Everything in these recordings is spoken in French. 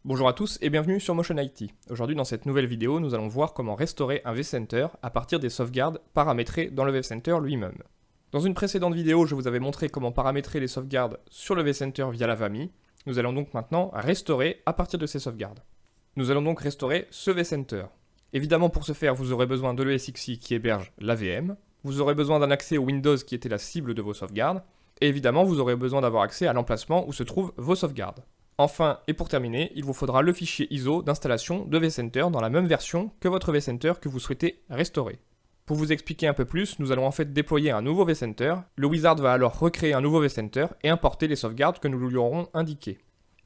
Bonjour à tous et bienvenue sur Motion IT. Aujourd'hui dans cette nouvelle vidéo, nous allons voir comment restaurer un vCenter à partir des sauvegardes paramétrées dans le vCenter lui-même. Dans une précédente vidéo, je vous avais montré comment paramétrer les sauvegardes sur le vCenter via la VAMI. Nous allons donc maintenant restaurer à partir de ces sauvegardes. Nous allons donc restaurer ce vCenter. Évidemment pour ce faire, vous aurez besoin de l'ESXi qui héberge la VM, vous aurez besoin d'un accès au Windows qui était la cible de vos sauvegardes, et évidemment vous aurez besoin d'avoir accès à l'emplacement où se trouvent vos sauvegardes. Enfin, et pour terminer, il vous faudra le fichier ISO d'installation de vCenter dans la même version que votre vCenter que vous souhaitez restaurer. Pour vous expliquer un peu plus, nous allons en fait déployer un nouveau vCenter. Le wizard va alors recréer un nouveau vCenter et importer les sauvegardes que nous lui aurons indiquées.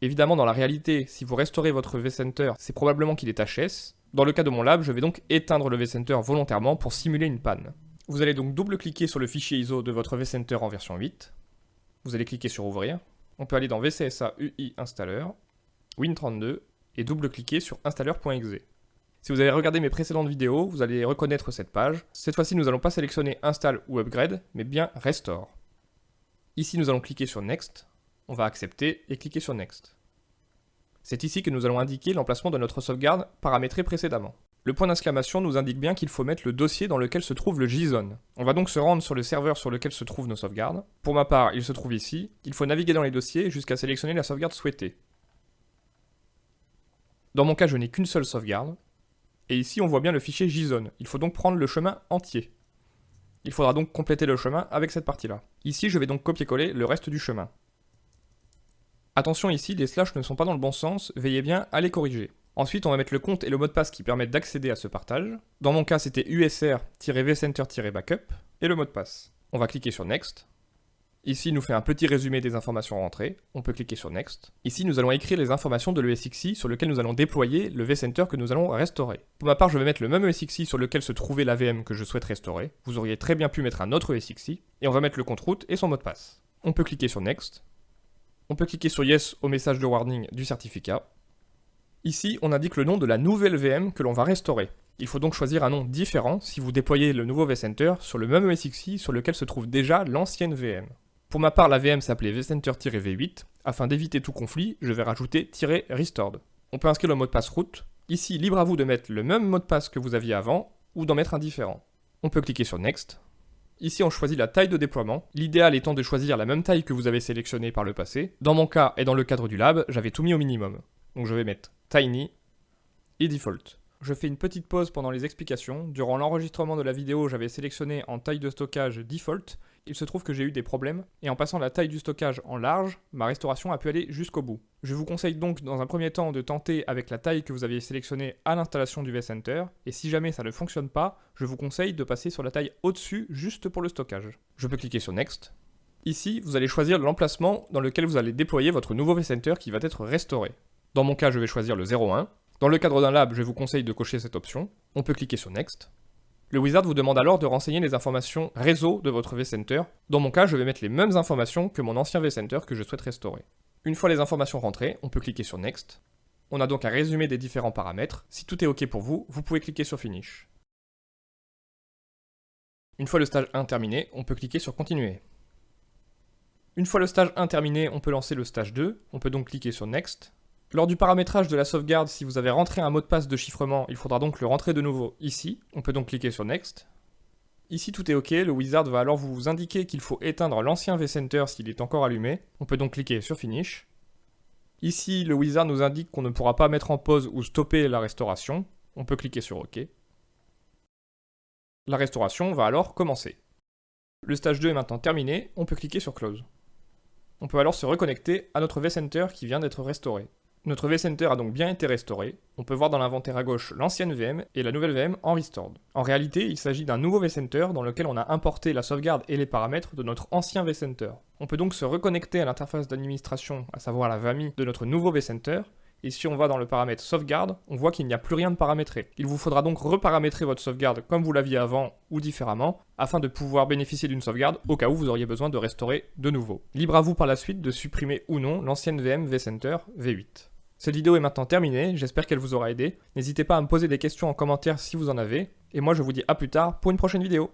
Évidemment, dans la réalité, si vous restaurez votre vCenter, c'est probablement qu'il est HS. Dans le cas de mon lab, je vais donc éteindre le vCenter volontairement pour simuler une panne. Vous allez donc double-cliquer sur le fichier ISO de votre vCenter en version 8. Vous allez cliquer sur Ouvrir. On peut aller dans VCSA UI Installer, Win32 et double-cliquer sur installer.exe. Si vous avez regardé mes précédentes vidéos, vous allez reconnaître cette page. Cette fois-ci, nous n'allons pas sélectionner Install ou Upgrade, mais bien Restore. Ici, nous allons cliquer sur Next. On va accepter et cliquer sur Next. C'est ici que nous allons indiquer l'emplacement de notre sauvegarde paramétrée précédemment. Le point d'exclamation nous indique bien qu'il faut mettre le dossier dans lequel se trouve le JSON. On va donc se rendre sur le serveur sur lequel se trouvent nos sauvegardes. Pour ma part, il se trouve ici. Il faut naviguer dans les dossiers jusqu'à sélectionner la sauvegarde souhaitée. Dans mon cas, je n'ai qu'une seule sauvegarde. Et ici, on voit bien le fichier JSON. Il faut donc prendre le chemin entier. Il faudra donc compléter le chemin avec cette partie-là. Ici, je vais donc copier-coller le reste du chemin. Attention ici, les slashs ne sont pas dans le bon sens, veillez bien à les corriger. Ensuite, on va mettre le compte et le mot de passe qui permettent d'accéder à ce partage. Dans mon cas, c'était usr-vcenter-backup et le mot de passe. On va cliquer sur Next. Ici, il nous fait un petit résumé des informations rentrées. On peut cliquer sur Next. Ici, nous allons écrire les informations de l'ESXi sur lequel nous allons déployer le vCenter que nous allons restaurer. Pour ma part, je vais mettre le même ESXi sur lequel se trouvait la VM que je souhaite restaurer. Vous auriez très bien pu mettre un autre ESXi. Et on va mettre le compte route et son mot de passe. On peut cliquer sur Next. On peut cliquer sur Yes au message de warning du certificat. Ici, on indique le nom de la nouvelle VM que l'on va restaurer. Il faut donc choisir un nom différent si vous déployez le nouveau vCenter sur le même ESXi sur lequel se trouve déjà l'ancienne VM. Pour ma part, la VM s'appelait vCenter-V8. Afin d'éviter tout conflit, je vais rajouter "restored". On peut inscrire le mot de passe route. Ici, libre à vous de mettre le même mot de passe que vous aviez avant ou d'en mettre un différent. On peut cliquer sur Next. Ici, on choisit la taille de déploiement, l'idéal étant de choisir la même taille que vous avez sélectionnée par le passé. Dans mon cas et dans le cadre du lab, j'avais tout mis au minimum. Donc je vais mettre Tiny et Default. Je fais une petite pause pendant les explications. Durant l'enregistrement de la vidéo, j'avais sélectionné en taille de stockage Default. Il se trouve que j'ai eu des problèmes, et en passant la taille du stockage en large, ma restauration a pu aller jusqu'au bout. Je vous conseille donc dans un premier temps de tenter avec la taille que vous aviez sélectionnée à l'installation du vCenter, et si jamais ça ne fonctionne pas, je vous conseille de passer sur la taille au-dessus juste pour le stockage. Je peux cliquer sur Next. Ici, vous allez choisir l'emplacement dans lequel vous allez déployer votre nouveau vCenter qui va être restauré. Dans mon cas, je vais choisir le 01. Dans le cadre d'un lab, je vous conseille de cocher cette option. On peut cliquer sur Next. Le wizard vous demande alors de renseigner les informations réseau de votre vCenter. Dans mon cas, je vais mettre les mêmes informations que mon ancien vCenter que je souhaite restaurer. Une fois les informations rentrées, on peut cliquer sur Next. On a donc un résumé des différents paramètres. Si tout est OK pour vous, vous pouvez cliquer sur Finish. Une fois le stage 1 terminé, on peut cliquer sur Continuer. Une fois le stage 1 terminé, on peut lancer le stage 2. On peut donc cliquer sur Next. Lors du paramétrage de la sauvegarde, si vous avez rentré un mot de passe de chiffrement, il faudra donc le rentrer de nouveau ici. On peut donc cliquer sur Next. Ici tout est OK, le wizard va alors vous indiquer qu'il faut éteindre l'ancien vCenter s'il est encore allumé. On peut donc cliquer sur Finish. Ici, le wizard nous indique qu'on ne pourra pas mettre en pause ou stopper la restauration. On peut cliquer sur OK. La restauration va alors commencer. Le stage 2 est maintenant terminé, on peut cliquer sur Close. On peut alors se reconnecter à notre vCenter qui vient d'être restauré. Notre vCenter a donc bien été restauré. On peut voir dans l'inventaire à gauche l'ancienne VM et la nouvelle VM en Restored. En réalité, il s'agit d'un nouveau vCenter dans lequel on a importé la sauvegarde et les paramètres de notre ancien vCenter. On peut donc se reconnecter à l'interface d'administration, à savoir la VAMI de notre nouveau vCenter. Et si on va dans le paramètre sauvegarde, on voit qu'il n'y a plus rien de paramétré. Il vous faudra donc reparamétrer votre sauvegarde comme vous l'aviez avant ou différemment, afin de pouvoir bénéficier d'une sauvegarde au cas où vous auriez besoin de restaurer de nouveau. Libre à vous par la suite de supprimer ou non l'ancienne VM vCenter V8. Cette vidéo est maintenant terminée, j'espère qu'elle vous aura aidé. N'hésitez pas à me poser des questions en commentaire si vous en avez, et moi je vous dis à plus tard pour une prochaine vidéo.